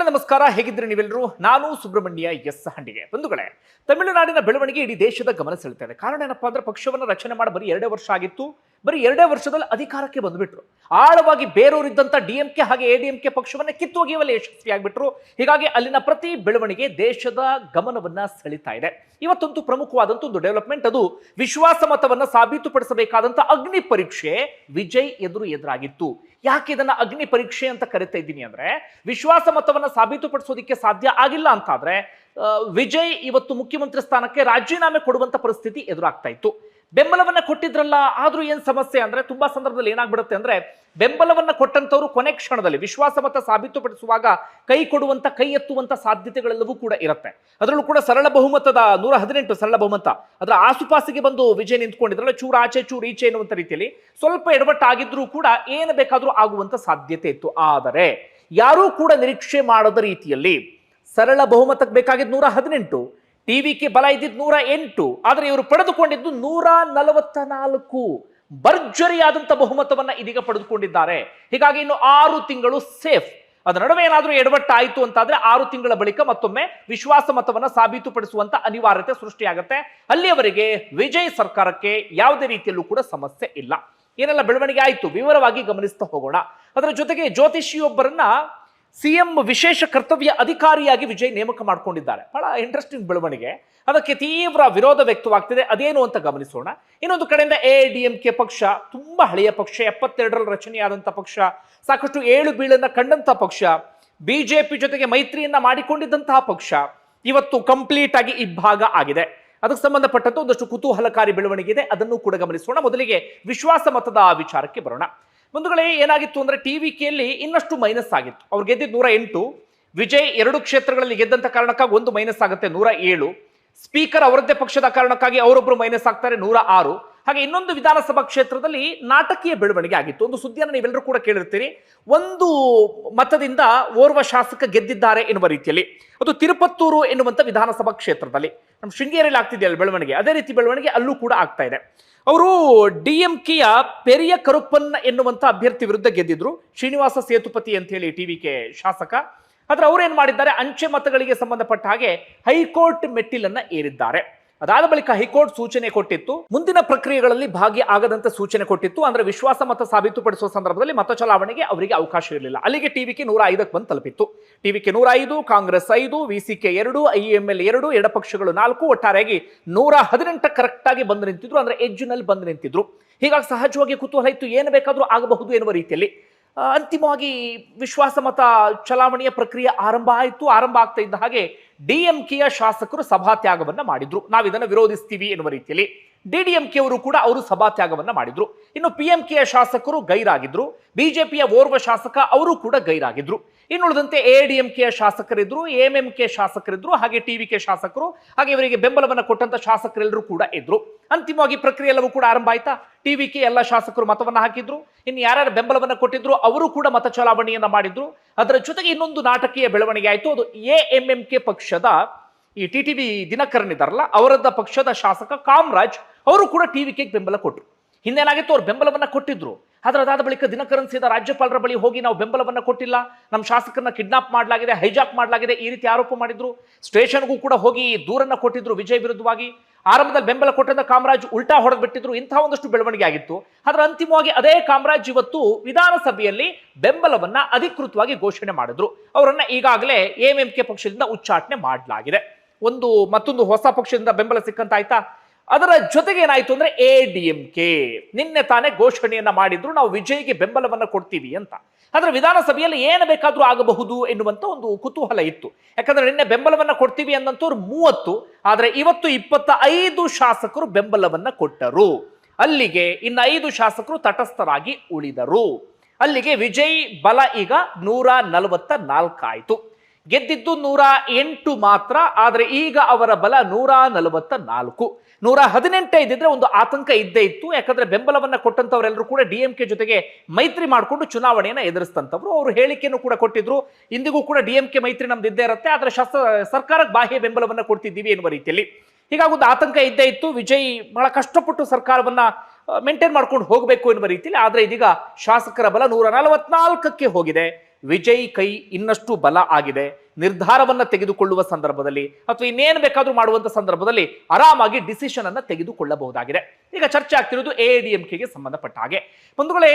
ನಮಸ್ಕಾರ, ಹೇಗಿದ್ರೆ ನೀವೆಲ್ಲರೂ. ನಾನು ಸುಬ್ರಹ್ಮಣ್ಯ ಎಸ್ ಹಂಡಿಗೆ. ಬಂಧುಗಳೇ, ತಮಿಳುನಾಡಿನ ಬೆಳವಣಿಗೆ ಇಡೀ ದೇಶದ ಗಮನ ಸೆಳೆತಾ ಇದೆ. ಕಾರಣ ಏನಪ್ಪಾ ಅಂದ್ರೆ, ಪಕ್ಷವನ್ನು ರಚನೆ ಮಾಡಿ ಬರೀ 2 ವರ್ಷ ಆಗಿತ್ತು. ಬರೀ 2 ವರ್ಷದಲ್ಲಿ ಅಧಿಕಾರಕ್ಕೆ ಬಂದ್ಬಿಟ್ರು. ಆಳವಾಗಿ ಬೇರೂರಿದ್ದಂತ ಡಿಎಂಕೆ ಹಾಗೆ ಎಡಿಎಂಕೆ ಪಕ್ಷವನ್ನ ಕಿತ್ತೊಗೆಯುವಲ್ಲಿ ಯಶಸ್ವಿಯಾಗ್ಬಿಟ್ರು. ಹೀಗಾಗಿ ಅಲ್ಲಿನ ಪ್ರತಿ ಬೆಳವಣಿಗೆ ದೇಶದ ಗಮನವನ್ನ ಸೆಳಿತಾ ಇದೆ. ಇವತ್ತಂತೂ ಪ್ರಮುಖವಾದಂತ ಒಂದು ಡೆವಲಪ್ಮೆಂಟ್, ಅದು ವಿಶ್ವಾಸ ಮತವನ್ನ ಸಾಬೀತುಪಡಿಸಬೇಕಾದಂತ ಅಗ್ನಿ ಪರೀಕ್ಷೆ ವಿಜಯ್ ಎದುರಾಗಿತ್ತು. ಯಾಕೆ ಇದನ್ನ ಅಗ್ನಿ ಪರೀಕ್ಷೆ ಅಂತ ಕರಿತಾ ಇದ್ದೀನಿ ಅಂದ್ರೆ, ವಿಶ್ವಾಸ ಮತವನ್ನ ಸಾಬೀತುಪಡಿಸೋದಿಕ್ಕೆ ಸಾಧ್ಯ ಆಗಿಲ್ಲ ಅಂತಾದ್ರೆ ವಿಜಯ್ ಇವತ್ತು ಮುಖ್ಯಮಂತ್ರಿ ಸ್ಥಾನಕ್ಕೆ ರಾಜೀನಾಮೆ ಕೊಡುವಂತ ಪರಿಸ್ಥಿತಿ ಎದುರಾಗ್ತಾ ಇತ್ತು. ಬೆಂಬಲವನ್ನ ಕೊಟ್ಟಿದ್ರಲ್ಲ, ಆದ್ರೂ ಏನ್ ಸಮಸ್ಯೆ ಅಂದ್ರೆ, ತುಂಬಾ ಸಂದರ್ಭದಲ್ಲಿ ಏನಾಗ್ಬಿಡುತ್ತೆ ಅಂದ್ರೆ, ಬೆಂಬಲವನ್ನ ಕೊಟ್ಟಂತವ್ರು ಕೊನೆ ಕ್ಷಣದಲ್ಲಿ ವಿಶ್ವಾಸ ಮತ ಸಾಬೀತುಪಡಿಸುವಾಗ ಕೈ ಕೊಡುವಂತ, ಕೈ ಎತ್ತುವಂತ ಸಾಧ್ಯತೆಗಳೆಲ್ಲವೂ ಕೂಡ ಇರುತ್ತೆ. ಅದರಲ್ಲೂ ಕೂಡ ಸರಳ ಬಹುಮತದ 118 ಸರಳ ಬಹುಮತ ಅದರ ಆಸುಪಾಸಿಗೆ ಬಂದು ವಿಜಯ್ ನಿಂತ್ಕೊಂಡಿದ್ರಲ್ಲ, ಚೂರು ಆಚೆ ಚೂರು ಈಚೆ ಎನ್ನುವಂತ ರೀತಿಯಲ್ಲಿ ಸ್ವಲ್ಪ ಎಡವಟ್ಟಾಗಿದ್ರೂ ಕೂಡ ಏನು ಬೇಕಾದ್ರೂ ಆಗುವಂತ ಸಾಧ್ಯತೆ ಇತ್ತು. ಆದರೆ ಯಾರೂ ಕೂಡ ನಿರೀಕ್ಷೆ ಮಾಡದ ರೀತಿಯಲ್ಲಿ ಸರಳ ಬಹುಮತಕ್ಕೆ ಬೇಕಾಗಿದ್ದು 118, ಟಿವಿಕೆ ಬಲ ಇದ್ದಿದ್ದು 108, ಆದರೆ ಇವರು ಪಡೆದುಕೊಂಡಿದ್ದು 144. ಭರ್ಜರಿಯಾದಂತ ಬಹುಮತವನ್ನ ಇದೀಗ ಪಡೆದುಕೊಂಡಿದ್ದಾರೆ. ಹೀಗಾಗಿ ಇನ್ನು 6 ತಿಂಗಳು ಸೇಫ್. ಅದರ ನಡುವೆ ಏನಾದ್ರೂ ಎಡವಟ್ಟಾಯಿತು ಅಂತಾದ್ರೆ 6 ತಿಂಗಳ ಬಳಿಕ ಮತ್ತೊಮ್ಮೆ ವಿಶ್ವಾಸ ಮತವನ್ನ ಸಾಬೀತುಪಡಿಸುವಂತ ಅನಿವಾರ್ಯತೆ ಸೃಷ್ಟಿಯಾಗುತ್ತೆ. ಅಲ್ಲಿಯವರೆಗೆ ವಿಜಯ್ ಸರ್ಕಾರಕ್ಕೆ ಯಾವುದೇ ರೀತಿಯಲ್ಲೂ ಕೂಡ ಸಮಸ್ಯೆ ಇಲ್ಲ. ಏನೆಲ್ಲ ಬೆಳವಣಿಗೆ ಆಯಿತು ವಿವರವಾಗಿ ಗಮನಿಸ್ತಾ ಹೋಗೋಣ. ಅದರ ಜೊತೆಗೆ ಜ್ಯೋತಿಷಿಯೊಬ್ಬರನ್ನ ಸಿಎಂ ವಿಶೇಷ ಕರ್ತವ್ಯ ಅಧಿಕಾರಿಯಾಗಿ ವಿಜಯ್ ನೇಮಕ ಮಾಡಿಕೊಂಡಿದ್ದಾರೆ. ಬಹಳ ಇಂಟ್ರೆಸ್ಟಿಂಗ್ ಬೆಳವಣಿಗೆ. ಅದಕ್ಕೆ ತೀವ್ರ ವಿರೋಧ ವ್ಯಕ್ತವಾಗ್ತಿದೆ. ಅದೇನು ಅಂತ ಗಮನಿಸೋಣ. ಇನ್ನೊಂದು ಕಡೆಯಿಂದ ಎಡಿಎಂಕೆ ಪಕ್ಷ ತುಂಬಾ ಹಳೆಯ ಪಕ್ಷ, 72ರಲ್ಲಿ ರಚನೆಯಾದಂಥ ಪಕ್ಷ, ಸಾಕಷ್ಟು ಏಳು ಬೀಳನ್ನ ಕಂಡಂತ ಪಕ್ಷ, ಬಿಜೆಪಿ ಜೊತೆಗೆ ಮೈತ್ರಿಯನ್ನ ಮಾಡಿಕೊಂಡಿದ್ದಂತಹ ಪಕ್ಷ ಇವತ್ತು ಕಂಪ್ಲೀಟ್ ಆಗಿ ಇಬ್ಬಾಗ ಆಗಿದೆ. ಅದಕ್ಕೆ ಸಂಬಂಧಪಟ್ಟಂತೆ ಒಂದಷ್ಟು ಕುತೂಹಲಕಾರಿ ಬೆಳವಣಿಗೆ ಇದೆ, ಅದನ್ನು ಕೂಡ ಗಮನಿಸೋಣ. ಮೊದಲಿಗೆ ವಿಶ್ವಾಸ ಮತದ ವಿಚಾರಕ್ಕೆ ಬರೋಣ. ಬಂಧುಗಳೇ, ಏನಾಗಿತ್ತು ಅಂದ್ರೆ, ಟಿವಿಕೆಯಲ್ಲಿ ಇನ್ನಷ್ಟು ಮೈನಸ್ ಆಗಿತ್ತು. ಅವ್ರು ಗೆದ್ದಿದ್ದು 108, ವಿಜಯ್ 2 ಕ್ಷೇತ್ರಗಳಲ್ಲಿ ಗೆದ್ದಂತ ಕಾರಣಕ್ಕಾಗಿ 1 ಮೈನಸ್ ಆಗುತ್ತೆ, 107. ಸ್ಪೀಕರ್ ಅವರದ್ದೇ ಪಕ್ಷದ ಕಾರಣಕ್ಕಾಗಿ ಅವರೊಬ್ಬರು ಮೈನಸ್ ಆಗ್ತಾರೆ, 106. ಹಾಗೆ ಇನ್ನೊಂದು ವಿಧಾನಸಭಾ ಕ್ಷೇತ್ರದಲ್ಲಿ ನಾಟಕೀಯ ಬೆಳವಣಿಗೆ ಆಗಿತ್ತು. ಒಂದು ಸುದ್ದಿಯನ್ನು ನೀವೆಲ್ಲರೂ ಕೂಡ ಕೇಳಿರ್ತೀರಿ. ಒಂದು ಮತದಿಂದ ಓರ್ವ ಶಾಸಕ ಗೆದ್ದಿದ್ದಾರೆ ಎನ್ನುವ ರೀತಿಯಲ್ಲಿ. ಅದು ತಿರುಪತ್ತೂರು ಎನ್ನುವಂತ ವಿಧಾನಸಭಾ ಕ್ಷೇತ್ರದಲ್ಲಿ, ನಮ್ಮ ಶೃಂಗೇರಿಯಲ್ಲಿ ಆಗ್ತಿದೆಯಲ್ಲ ಬೆಳವಣಿಗೆ, ಅದೇ ರೀತಿ ಬೆಳವಣಿಗೆ ಅಲ್ಲೂ ಕೂಡ ಆಗ್ತಾ ಇದೆ. ಅವರು ಡಿಎಂಕೆಯ ಪೆರಿಯ ಕರುಪ್ಪನ್ ಎನ್ನುವಂತ ಅಭ್ಯರ್ಥಿ ವಿರುದ್ಧ ಗೆದ್ದಿದ್ರು, ಶ್ರೀನಿವಾಸ ಸೇತುಪತಿ ಅಂತ ಹೇಳಿ ಟಿವಿಕೆ ಶಾಸಕ. ಆದ್ರೆ ಅವ್ರು ಏನ್ ಮಾಡಿದ್ದಾರೆ, ಅಂಚೆ ಮತಗಳಿಗೆ ಸಂಬಂಧಪಟ್ಟ ಹಾಗೆ ಹೈಕೋರ್ಟ್ ಮೆಟ್ಟಿಲನ್ನ ಏರಿದ್ದಾರೆ. ಅದಾದ ಬಳಿಕ ಹೈಕೋರ್ಟ್ ಸೂಚನೆ ಕೊಟ್ಟಿತ್ತು, ಮುಂದಿನ ಪ್ರಕ್ರಿಯೆಗಳಲ್ಲಿ ಭಾಗಿಯಾಗದಂತ ಸೂಚನೆ ಕೊಟ್ಟಿತ್ತು. ಅಂದ್ರೆ ವಿಶ್ವಾಸ ಮತ ಸಾಬೀತುಪಡಿಸುವ ಸಂದರ್ಭದಲ್ಲಿ ಮತ ಚಲಾವಣೆಗೆ ಅವರಿಗೆ ಅವಕಾಶ ಇರಲಿಲ್ಲ. ಅಲ್ಲಿಗೆ ಟಿವಿಕೆ 105ಕ್ಕೆ ಬಂದು ತಲುಪಿತ್ತು. ಟಿವಿಕೆ 105, ಕಾಂಗ್ರೆಸ್ 5, ವಿಸಿಕೆ 2, ಐಎಂಎಲ್ 2, ಎಡಪಕ್ಷಗಳು 4, ಒಟ್ಟಾರೆಯಾಗಿ 118 ಕರೆಕ್ಟ್ ಆಗಿ ಬಂದು ನಿಂತಿದ್ರು. ಅಂದ್ರೆ ಎಡ್ಜ್ ನಲ್ಲಿ ಬಂದು ನಿಂತಿದ್ರು. ಹೀಗಾಗಿ ಸಹಜವಾಗಿ ಕುತೂಹಲ ಇತ್ತು, ಏನು ಬೇಕಾದ್ರೂ ಆಗಬಹುದು ಎನ್ನುವ ರೀತಿಯಲ್ಲಿ. ಅಂತಿಮವಾಗಿ ವಿಶ್ವಾಸ ಮತ ಚಲಾವಣೆಯ ಪ್ರಕ್ರಿಯೆ ಆರಂಭ ಆಯಿತು. ಆರಂಭ ಆಗ್ತಾ ಇದ್ದ ಹಾಗೆ ಡಿಎಂಕೆಯ ಶಾಸಕರು ಸಭಾತ್ಯಾಗವನ್ನ ಮಾಡಿದ್ರು. ನಾವು ಇದನ್ನು ವಿರೋಧಿಸ್ತೀವಿ ಎನ್ನುವ ರೀತಿಯಲ್ಲಿ ಡಿಡಿಎಂಕೆ ಅವರು ಕೂಡ ಅವರು ಸಭಾತ್ಯಾಗವನ್ನ ಮಾಡಿದ್ರು. ಇನ್ನು ಪಿಎಂಕೆಯ ಶಾಸಕರು ಗೈರಾಗಿದ್ರು, ಬಿಜೆಪಿಯ ಓರ್ವ ಶಾಸಕ ಅವರು ಕೂಡ ಗೈರಾಗಿದ್ರು. ಇನ್ನುಳಿದಂತೆ ಎಡಿಎಂಕೆಯ ಶಾಸಕರಿದ್ರು, ಎಂಎಂಕೆ ಶಾಸಕರಿದ್ರು, ಹಾಗೆ ಟಿವಿಕೆ ಶಾಸಕರು, ಹಾಗೆ ಇವರಿಗೆ ಬೆಂಬಲವನ್ನು ಕೊಟ್ಟಂತ ಶಾಸಕರೆಲ್ಲರೂ ಕೂಡ ಇದ್ರು. ಅಂತಿಮವಾಗಿ ಪ್ರಕ್ರಿಯೆ ಎಲ್ಲವೂ ಕೂಡ ಆರಂಭ ಆಯ್ತಾ. ಟಿವಿಕೆ ಎಲ್ಲ ಶಾಸಕರು ಮತವನ್ನ ಹಾಕಿದ್ರು. ಇನ್ನು ಯಾರ್ಯಾರು ಬೆಂಬಲವನ್ನ ಕೊಟ್ಟಿದ್ರು ಅವರು ಕೂಡ ಮತ ಚಲಾವಣೆಯನ್ನ ಮಾಡಿದ್ರು. ಅದರ ಜೊತೆಗೆ ಇನ್ನೊಂದು ನಾಟಕೀಯ ಬೆಳವಣಿಗೆ ಆಯಿತು. ಅದು ಎಎಂಎಂಕೆ ಪಕ್ಷದ ಈ ಟಿಟಿವಿ ದಿನಕರನ್ ಇದಾರಲ್ಲ, ಅವರದ್ದ ಪಕ್ಷದ ಶಾಸಕ ಕಾಮರಾಜ್ ಅವರು ಕೂಡ ಟಿವಿಕೆಗೆ ಬೆಂಬಲ ಕೊಟ್ಟರು. ಹಿಂದೇನಾಗಿತ್ತು, ಅವ್ರು ಬೆಂಬಲವನ್ನ ಕೊಟ್ಟಿದ್ರು. ಆದ್ರೆ ಅದಾದ ಬಳಿಕ ದಿನಕರನ್ ಸೀದಾ ರಾಜ್ಯಪಾಲರ ಬಳಿ ಹೋಗಿ, ನಾವು ಬೆಂಬಲವನ್ನ ಕೊಟ್ಟಿಲ್ಲ, ನಮ್ಮ ಶಾಸಕರನ್ನ ಕಿಡ್ನಾಪ್ ಮಾಡಲಾಗಿದೆ, ಹೈಜಾಕ್ ಮಾಡಲಾಗಿದೆ, ಈ ರೀತಿ ಆರೋಪ ಮಾಡಿದ್ರು. ಸ್ಟೇಷನ್ಗೂ ಕೂಡ ಹೋಗಿ ದೂರನ್ನ ಕೊಟ್ಟಿದ್ರು ವಿಜಯ್ ವಿರುದ್ಧವಾಗಿ. ಆರಂಭದಲ್ಲಿ ಬೆಂಬಲ ಕೊಟ್ಟಂತ ಕಾಮರಾಜ್ ಉಲ್ಟಾ ಹೊಡೆದು ಬಿಟ್ಟಿದ್ರು. ಇಂತಹ ಒಂದಷ್ಟು ಬೆಳವಣಿಗೆ ಆಗಿತ್ತು. ಆದ್ರೆ ಅಂತಿಮವಾಗಿ ಅದೇ ಕಾಮರಾಜ್ ಇವತ್ತು ವಿಧಾನಸಭೆಯಲ್ಲಿ ಬೆಂಬಲವನ್ನ ಅಧಿಕೃತವಾಗಿ ಘೋಷಣೆ ಮಾಡಿದ್ರು. ಅವರನ್ನ ಈಗಾಗಲೇ ಎಂಎಂಕೆ ಪಕ್ಷದಿಂದ ಉಚ್ಚಾಟನೆ ಮಾಡಲಾಗಿದೆ. ಮತ್ತೊಂದು ಹೊಸ ಪಕ್ಷದಿಂದ ಬೆಂಬಲ ಸಿಕ್ಕಂತಾಯ್ತಾ. ಅದರ ಜೊತೆಗೆ ಏನಾಯ್ತು ಅಂದ್ರೆ, ಎಡಿಎಂಕೆ ನಿನ್ನೆ ತಾನೇ ಘೋಷಣೆಯನ್ನ ಮಾಡಿದ್ರು, ನಾವು ವಿಜಯ್ಗೆ ಬೆಂಬಲವನ್ನ ಕೊಡ್ತೀವಿ ಅಂತ. ಆದ್ರೆ ವಿಧಾನಸಭೆಯಲ್ಲಿ ಏನು ಬೇಕಾದ್ರೂ ಆಗಬಹುದು ಎನ್ನುವಂತ ಒಂದು ಕುತೂಹಲ ಇತ್ತು. ಯಾಕಂದ್ರೆ ನಿನ್ನೆ ಬೆಂಬಲವನ್ನ ಕೊಡ್ತೀವಿ ಅನ್ನಂತವ್ರು 30, ಆದ್ರೆ ಇವತ್ತು 25 ಶಾಸಕರು ಬೆಂಬಲವನ್ನ ಕೊಟ್ಟರು. ಅಲ್ಲಿಗೆ ಇನ್ನು 5 ಶಾಸಕರು ತಟಸ್ಥರಾಗಿ ಉಳಿದರು. ಅಲ್ಲಿಗೆ ವಿಜಯ್ ಬಲ ಈಗ 144 ಆಯ್ತು. ಗೆದ್ದಿದ್ದು 108 ಮಾತ್ರ, ಆದ್ರೆ ಈಗ ಅವರ ಬಲ 144. 118 ಇದ್ದಿದ್ರೆ ಒಂದು ಆತಂಕ ಇದ್ದೇ ಇತ್ತು. ಯಾಕಂದ್ರೆ ಬೆಂಬಲವನ್ನ ಕೊಟ್ಟಂತವರೆಲ್ಲರೂ ಕೂಡ ಡಿಎಂಕೆ ಜೊತೆಗೆ ಮೈತ್ರಿ ಮಾಡಿಕೊಂಡು ಚುನಾವಣೆಯನ್ನ ಎದುರಿಸ್ತಂತವ್ರು. ಅವರು ಹೇಳಿಕೆಯನ್ನು ಕೂಡ ಕೊಟ್ಟಿದ್ರು, ಇಂದಿಗೂ ಕೂಡ ಡಿಎಂಕೆ ಮೈತ್ರಿ ನಮ್ದು ಇದ್ದೇ ಇರುತ್ತೆ, ಆದ್ರೆ ಸರ್ಕಾರಕ್ಕೆ ಬಾಹ್ಯ ಬೆಂಬಲವನ್ನ ಕೊಡ್ತಿದ್ದೀವಿ ಎನ್ನುವ ರೀತಿಯಲ್ಲಿ. ಹೀಗಾಗಿ ಒಂದು ಆತಂಕ ಇದ್ದೇ ಇತ್ತು. ವಿಜಯ್ ಬಹಳ ಕಷ್ಟಪಟ್ಟು ಸರ್ಕಾರವನ್ನ ಮೇಂಟೈನ್ ಮಾಡ್ಕೊಂಡು ಹೋಗಬೇಕು ಎನ್ನುವ ರೀತಿಯಲ್ಲಿ. ಆದ್ರೆ ಇದೀಗ ಶಾಸಕರ ಬಲ 144ಕ್ಕೆ ಹೋಗಿದೆ. ವಿಜಯ್ ಕೈ ಇನ್ನಷ್ಟು ಬಲ ಆಗಿದೆ, ನಿರ್ಧಾರವನ್ನ ತೆಗೆದುಕೊಳ್ಳುವ ಸಂದರ್ಭದಲ್ಲಿ ಅಥವಾ ಇನ್ನೇನು ಬೇಕಾದ್ರೂ ಮಾಡುವಂತ ಸಂದರ್ಭದಲ್ಲಿ ಆರಾಮಾಗಿ ಡಿಸಿಷನ್ ಅನ್ನ ತೆಗೆದುಕೊಳ್ಳಬಹುದಾಗಿದೆ. ಈಗ ಚರ್ಚೆ ಆಗ್ತಿರೋದು ಎಐಎಡಿಎಂಕೆಗೆ ಸಂಬಂಧಪಟ್ಟ ಹಾಗೆ. ಬಂಧುಗಳೇ,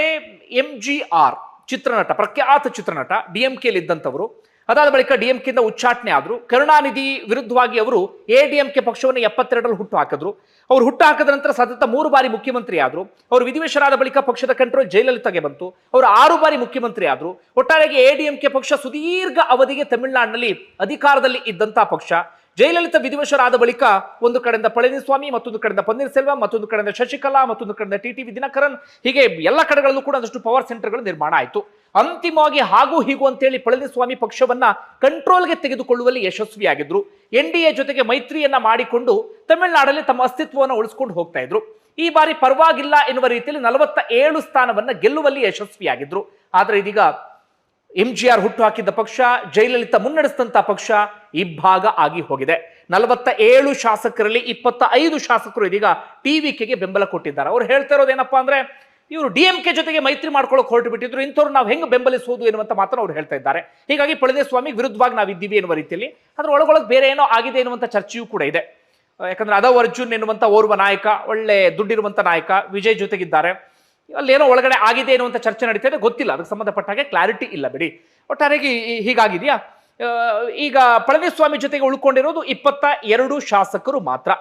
MGR ಚಿತ್ರನಟ, ಪ್ರಖ್ಯಾತ ಚಿತ್ರನಟ, DMK ಇದ್ದಂಥವರು, ಅದಾದ ಬಳಿಕ DMK ಇಂದ ಉಚ್ಚಾಟನೆ ಆದ್ರು. ಕರುಣಾನಿಧಿ ವಿರುದ್ಧವಾಗಿ ಅವರು ADMK ಪಕ್ಷವನ್ನು 72ರಲ್ಲಿ ಹುಟ್ಟು ಹಾಕಿದ್ರು. ಅವರು ಹುಟ್ಟು ಹಾಕಿದ ನಂತರ ಸತತ 3 ಬಾರಿ ಮುಖ್ಯಮಂತ್ರಿ ಆದ್ರು. ಅವರು ವಿಧಿವಶರಾದ ಬಳಿಕ ಪಕ್ಷದ ಕಂಟ್ರೋಲ್ ಜಯಲಲಿತಾಗೆ ಬಂತು. ಅವರು 6 ಬಾರಿ ಮುಖ್ಯಮಂತ್ರಿ ಆದ್ರು. ಒಟ್ಟಾರೆಯಾಗಿ ADMK ಪಕ್ಷ ಸುದೀರ್ಘ ಅವಧಿಗೆ ತಮಿಳುನಾಡಿನಲ್ಲಿ ಅಧಿಕಾರದಲ್ಲಿ ಇದ್ದಂತಹ ಪಕ್ಷ. ಜಯಲಲಿತಾ ವಿಧಿವಶರಾದ ಬಳಿಕ ಒಂದು ಕಡೆಯಿಂದ ಪಳನಿಸ್ವಾಮಿ, ಮತ್ತೊಂದು ಕಡೆಯಿಂದ ಪನ್ನೀರ್ಸೆಲ್ವಂ, ಮತ್ತೊಂದು ಕಡೆಯಿಂದ ಶಶಿಕಲಾ, ಮತ್ತೊಂದು ಕಡೆಯಿಂದ TTV ದಿನಕರನ್, ಹೀಗೆ ಎಲ್ಲ ಕಡೆಗಳಲ್ಲೂ ಕೂಡ ಒಂದಷ್ಟು ಪವರ್ ಸೆಂಟರ್ಗಳು ನಿರ್ಮಾಣ ಆಯಿತು. ಅಂತಿಮವಾಗಿ ಹಾಗೂ ಹೀಗೂ ಅಂತೇಳಿ ಪಳನಿಸ್ವಾಮಿ ಪಕ್ಷವನ್ನ ಕಂಟ್ರೋಲ್ಗೆ ತೆಗೆದುಕೊಳ್ಳುವಲ್ಲಿ ಯಶಸ್ವಿಯಾಗಿದ್ರು. NDA ಜೊತೆಗೆ ಮೈತ್ರಿಯನ್ನ ಮಾಡಿಕೊಂಡು ತಮಿಳುನಾಡಲ್ಲಿ ತಮ್ಮ ಅಸ್ತಿತ್ವವನ್ನು ಉಳಿಸಿಕೊಂಡು ಹೋಗ್ತಾ ಇದ್ರು. ಈ ಬಾರಿ ಪರವಾಗಿಲ್ಲ ಎನ್ನುವ ರೀತಿಯಲ್ಲಿ 47 ಸ್ಥಾನವನ್ನ ಗೆಲ್ಲುವಲ್ಲಿ ಯಶಸ್ವಿಯಾಗಿದ್ರು. ಆದ್ರೆ ಇದೀಗ MGR ಹುಟ್ಟು ಹಾಕಿದ್ದ ಪಕ್ಷ, ಜಯಲಲಿತಾ ಮುನ್ನಡೆಸಿದಂತ ಪಕ್ಷ ಇಬ್ಬಾಗ ಆಗಿ ಹೋಗಿದೆ. 47 ಶಾಸಕರಲ್ಲಿ 25 ಶಾಸಕರು ಇದೀಗ TVKಗೆ ಬೆಂಬಲ ಕೊಟ್ಟಿದ್ದಾರೆ. ಅವ್ರು ಹೇಳ್ತಾ ಇರೋದೇನಪ್ಪಾ ಅಂದ್ರೆ, ಇವರು DMK ಜೊತೆಗೆ ಮೈತ್ರಿ ಮಾಡ್ಕೊಳ್ಳೋಕೆ ಹೊರಟು ಬಿಟ್ಟಿದ್ರು, ಇಂಥವ್ರು ನಾವು ಹೆಂಗೆ ಬೆಂಬಲಿಸುವುದು ಎನ್ನುವಂತ ಮಾತನ್ನು ಅವ್ರು ಹೇಳ್ತಾ ಇದ್ದಾರೆ. ಹೀಗಾಗಿ ಪಳನಿಸ್ವಾಮಿ ವಿರುದ್ಧವಾಗಿ ನಾವಿದ್ದೀವಿ ಎನ್ನುವ ರೀತಿಯಲ್ಲಿ, ಅದ್ರ ಒಳಗೊಳಗೆ ಬೇರೆ ಏನೋ ಆಗಿದೆ ಎನ್ನುವಂತ ಚರ್ಚೆಯೂ ಕೂಡ ಇದೆ. ಯಾಕಂದ್ರೆ ಅದವ್ ಅರ್ಜುನ್ ಎನ್ನುವಂತ ಓರ್ವ ನಾಯಕ, ಒಳ್ಳೆ ದುಡ್ಡಿರುವಂತ ನಾಯಕ, ವಿಜಯ್ ಜೊತೆಗಿದ್ದಾರೆ. ಅಲ್ಲೇನೋ ಒಳಗಡೆ ಆಗಿದೆ ಎನ್ನುವಂತ ಚರ್ಚೆ ನಡೀತಾ ಇದೆ, ಗೊತ್ತಿಲ್ಲ, ಅದಕ್ಕೆ ಸಂಬಂಧಪಟ್ಟ ಹಾಗೆ ಕ್ಲಾರಿಟಿ ಇಲ್ಲ ಬಿಡಿ. ಒಟ್ಟಾರೆಯಾಗಿ ಹೀಗಾಗಿದೆಯಾ. ಈಗ ಪಳನಿಸ್ವಾಮಿ ಜೊತೆಗೆ ಉಳ್ಕೊಂಡಿರೋದು 22 ಶಾಸಕರು ಮಾತ್ರ.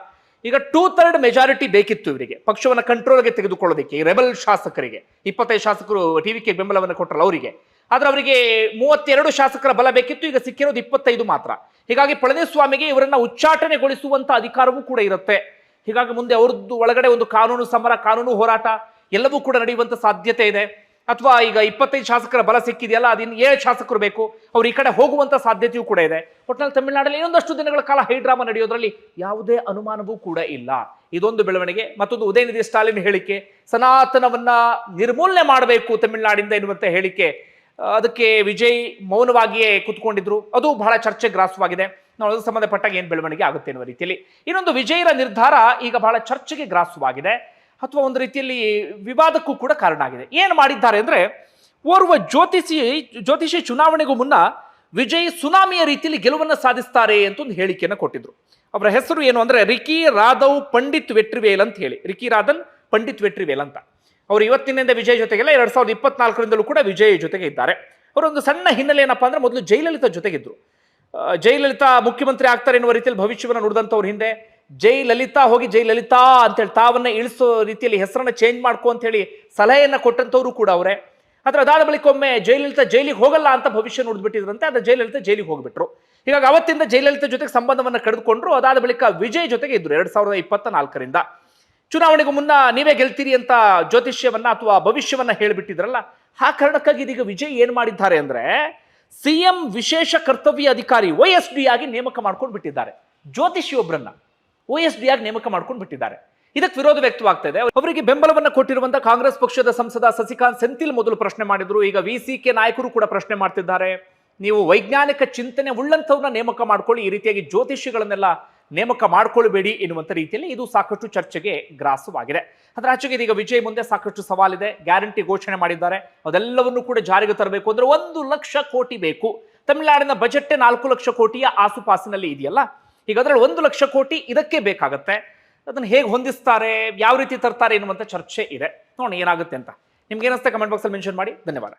ಈಗ 2/3 ಮೆಜಾರಿಟಿ ಬೇಕಿತ್ತು ಇವರಿಗೆ ಪಕ್ಷವನ್ನ ಕಂಟ್ರೋಲ್ಗೆ ತೆಗೆದುಕೊಳ್ಳೋದಕ್ಕೆ, ರೆಬಲ್ ಶಾಸಕರಿಗೆ. 25 ಶಾಸಕರು TVK ಬೆಂಬಲವನ್ನು ಕೊಟ್ಟರಲ್ಲ ಅವರಿಗೆ. ಆದ್ರೆ ಅವರಿಗೆ 32 ಶಾಸಕರ ಬಲ ಬೇಕಿತ್ತು, ಈಗ ಸಿಕ್ಕಿರೋದು 25 ಮಾತ್ರ. ಹೀಗಾಗಿ ಪಳನಿಸ್ವಾಮಿಗೆ ಇವರನ್ನ ಉಚ್ಚಾಟನೆಗೊಳಿಸುವಂತ ಅಧಿಕಾರವೂ ಕೂಡ ಇರುತ್ತೆ. ಹೀಗಾಗಿ ಮುಂದೆ ಅವ್ರದ್ದು ಒಳಗಡೆ ಒಂದು ಕಾನೂನು ಸಮರ, ಕಾನೂನು ಹೋರಾಟ ಎಲ್ಲವೂ ಕೂಡ ನಡೆಯುವಂತ ಸಾಧ್ಯತೆ ಇದೆ. ಅಥವಾ ಈಗ 25 ಶಾಸಕರ ಬಲ ಸಿಕ್ಕಿದೆಯಲ್ಲ, ಅದಿನ್ನು 7 ಶಾಸಕರು ಬೇಕು, ಅವ್ರು ಈ ಕಡೆ ಹೋಗುವಂತ ಸಾಧ್ಯತೆಯೂ ಕೂಡ ಇದೆ. ಒಟ್ಟಿನಲ್ಲಿ ತಮಿಳುನಾಡಲ್ಲಿ ಇನ್ನೊಂದಷ್ಟು ದಿನಗಳ ಕಾಲ ಹೈಡ್ರಾಮಾ ನಡೆಯೋದ್ರಲ್ಲಿ ಯಾವುದೇ ಅನುಮಾನವೂ ಕೂಡ ಇಲ್ಲ. ಇದೊಂದು ಬೆಳವಣಿಗೆ. ಮತ್ತೊಂದು ಉದಯನಿಧಿ ಸ್ಟಾಲಿನ್ ಹೇಳಿಕೆ, ಸನಾತನವನ್ನ ನಿರ್ಮೂಲನೆ ಮಾಡಬೇಕು ತಮಿಳುನಾಡಿಂದ ಎನ್ನುವಂತ ಹೇಳಿಕೆ. ಅದಕ್ಕೆ ವಿಜಯ್ ಮೌನವಾಗಿಯೇ ಕುತ್ಕೊಂಡಿದ್ರು. ಅದು ಬಹಳ ಚರ್ಚೆ ಗ್ರಾಸವಾಗಿದೆ. ನಾವು ಅದಕ್ಕೆ ಸಂಬಂಧಪಟ್ಟಾಗ ಏನ್ ಬೆಳವಣಿಗೆ ಆಗುತ್ತೆ ಎನ್ನುವ ರೀತಿಯಲ್ಲಿ. ಇನ್ನೊಂದು ವಿಜಯರ ನಿರ್ಧಾರ ಈಗ ಬಹಳ ಚರ್ಚೆಗೆ ಗ್ರಾಸವಾಗಿದೆ, ಅಥವಾ ಒಂದು ರೀತಿಯಲ್ಲಿ ವಿವಾದಕ್ಕೂ ಕೂಡ ಕಾರಣ ಆಗಿದೆ. ಏನು ಮಾಡಿದ್ದಾರೆ ಅಂದ್ರೆ, ಓರ್ವ ಜ್ಯೋತಿಷಿ ಚುನಾವಣೆಗೂ ಮುನ್ನ ವಿಜಯ್ ಸುನಾಮಿಯ ರೀತಿಯಲ್ಲಿ ಗೆಲುವನ್ನು ಸಾಧಿಸ್ತಾರೆ ಅಂತ ಒಂದು ಹೇಳಿಕೆಯನ್ನು ಕೊಟ್ಟಿದ್ರು. ಅವರ ಹೆಸರು ಏನು ಅಂದ್ರೆ ರಿಕಿ ರಾಧವ್ ಪಂಡಿತ್ ವೆಟ್ರಿವೇಲ್ ಅಂತ ಹೇಳಿ. ರಿಕಿ ರಾಧನ್ ಪಂಡಿತ್ ವೆಟ್ರಿವೇಲ್ ಅಂತ. ಅವರು ಇವತ್ತಿನಿಂದ ವಿಜಯ್ ಜೊತೆಗೆಲ್ಲ 2024ರಿಂದಲೂ ಕೂಡ ವಿಜಯ್ ಜೊತೆಗೆ ಇದ್ದಾರೆ. ಅವರೊಂದು ಸಣ್ಣ ಹಿನ್ನೆಲೆ ಏನಪ್ಪಾ ಅಂದ್ರೆ, ಮೊದಲು ಜಯಲಲಿತಾ ಜೊತೆಗಿದ್ರು. ಜಯಲಲಿತಾ ಮುಖ್ಯಮಂತ್ರಿ ಆಗ್ತಾರೆ ಎನ್ನುವ ರೀತಿಯಲ್ಲಿ ಭವಿಷ್ಯವನ್ನು ನುಡಿದಂಥವ್ರ ಹಿಂದೆ ಜಯಲಲಿತಾ ಹೋಗಿ ಜಯಲಲಿತಾ ಅಂತೇಳಿ ತಾವನ್ನ ಇಳಿಸೋ ರೀತಿಯಲ್ಲಿ ಹೆಸರನ್ನ ಚೇಂಜ್ ಮಾಡ್ಕೊ ಅಂತ ಹೇಳಿ ಸಲಹೆಯನ್ನ ಕೊಟ್ಟಂತವ್ರು ಕೂಡ ಅವರೇ. ಆದ್ರೆ ಅದಾದ ಬಳಿಕ ಒಮ್ಮೆ ಜಯಲಲಿತಾ ಜೈಲಿಗೆ ಹೋಗಲ್ಲ ಅಂತ ಭವಿಷ್ಯ ನುಡಿದ್ಬಿಟ್ಟಿದ್ರಂತೆ. ಆದ್ರೆ ಜಯಲಲಿತಾ ಜೈಲಿಗೆ ಹೋಗ್ಬಿಟ್ರು. ಹೀಗಾಗಿ ಅವತ್ತಿಂದ ಜಯಲಲಿತಾ ಜೊತೆಗೆ ಸಂಬಂಧವನ್ನ ಕಳೆದುಕೊಂಡ್ರು. ಅದಾದ ಬಳಿಕ ವಿಜಯ್ ಜೊತೆಗೆ ಇದ್ರು 2024ರಿಂದ. ಚುನಾವಣೆಗೂ ಮುನ್ನ ನೀವೇ ಗೆಲ್ತೀರಿ ಅಂತ ಜ್ಯೋತಿಷ್ಯವನ್ನ ಅಥವಾ ಭವಿಷ್ಯವನ್ನ ಹೇಳಿಬಿಟ್ಟಿದ್ರಲ್ಲ, ಆ ಕಾರಣಕ್ಕಾಗಿ ಇದೀಗ ವಿಜಯ್ ಏನ್ ಮಾಡಿದ್ದಾರೆ ಅಂದ್ರೆ, CM ವಿಶೇಷ ಕರ್ತವ್ಯ ಅಧಿಕಾರಿ OSD ಆಗಿ ನೇಮಕ ಮಾಡ್ಕೊಂಡು ಬಿಟ್ಟಿದ್ದಾರೆ. ಜ್ಯೋತಿಷಿಯೊಬ್ಬರನ್ನ OSD ಆಗಿ ನೇಮಕ ಮಾಡ್ಕೊಂಡು ಬಿಟ್ಟಿದ್ದಾರೆ. ಇದಕ್ಕೆ ವಿರೋಧ ವ್ಯಕ್ತವಾಗ್ತಾ ಇದೆ. ಅವರಿಗೆ ಬೆಂಬಲವನ್ನ ಕೊಟ್ಟಿರುವಂತಹ ಕಾಂಗ್ರೆಸ್ ಪಕ್ಷದ ಸಂಸದ ಸಸಿಕಾಂತ್ ಸೆಂಥಿಲ್ ಮೊದಲು ಪ್ರಶ್ನೆ ಮಾಡಿದ್ರು. ಈಗ VCK ನಾಯಕರು ಕೂಡ ಪ್ರಶ್ನೆ ಮಾಡ್ತಿದ್ದಾರೆ, ನೀವು ವೈಜ್ಞಾನಿಕ ಚಿಂತನೆ ಉಳ್ಳಂತವ್ರನ್ನ ನೇಮಕ ಮಾಡ್ಕೊಳ್ಳಿ, ಈ ರೀತಿಯಾಗಿ ಜ್ಯೋತಿಷಿಗಳನ್ನೆಲ್ಲ ನೇಮಕ ಮಾಡ್ಕೊಳ್ಬೇಡಿ ಎನ್ನುವಂತ ರೀತಿಯಲ್ಲಿ ಇದು ಸಾಕಷ್ಟು ಚರ್ಚೆಗೆ ಗ್ರಾಸವಾಗಿದೆ. ಅದರ ಆಚೆಗೆ ಇದೀಗ ವಿಜಯ್ ಮುಂದೆ ಸಾಕಷ್ಟು ಸವಾಲಿದೆ. ಗ್ಯಾರಂಟಿ ಘೋಷಣೆ ಮಾಡಿದ್ದಾರೆ, ಅದೆಲ್ಲವನ್ನೂ ಕೂಡ ಜಾರಿಗೆ ತರಬೇಕು ಅಂದ್ರೆ 1 ಲಕ್ಷ ಕೋಟಿ ಬೇಕು. ತಮಿಳುನಾಡಿನ ಬಜೆಟ್ 4 ಲಕ್ಷ ಕೋಟಿಯ ಆಸುಪಾಸಿನಲ್ಲಿ ಇದೆಯಲ್ಲ, ಈಗ ಅದರಲ್ಲಿ 1 ಲಕ್ಷ ಕೋಟಿ ಇದಕ್ಕೆ ಬೇಕಾಗತ್ತೆ. ಅದನ್ನು ಹೇಗೆ ಹೊಂದಿಸ್ತಾರೆ, ಯಾವ ರೀತಿ ತರ್ತಾರೆ ಎನ್ನುವಂತ ಚರ್ಚೆ ಇದೆ. ನೋಡಿ ಏನಾಗುತ್ತೆ ಅಂತ. ನಿಮ್ಗೆ ಏನಿಸ್ತಾ ಕಮೆಂಟ್ ಬಾಕ್ಸ್ ಅಲ್ಲಿ ಮೆನ್ಷನ್ ಮಾಡಿ. ಧನ್ಯವಾದ.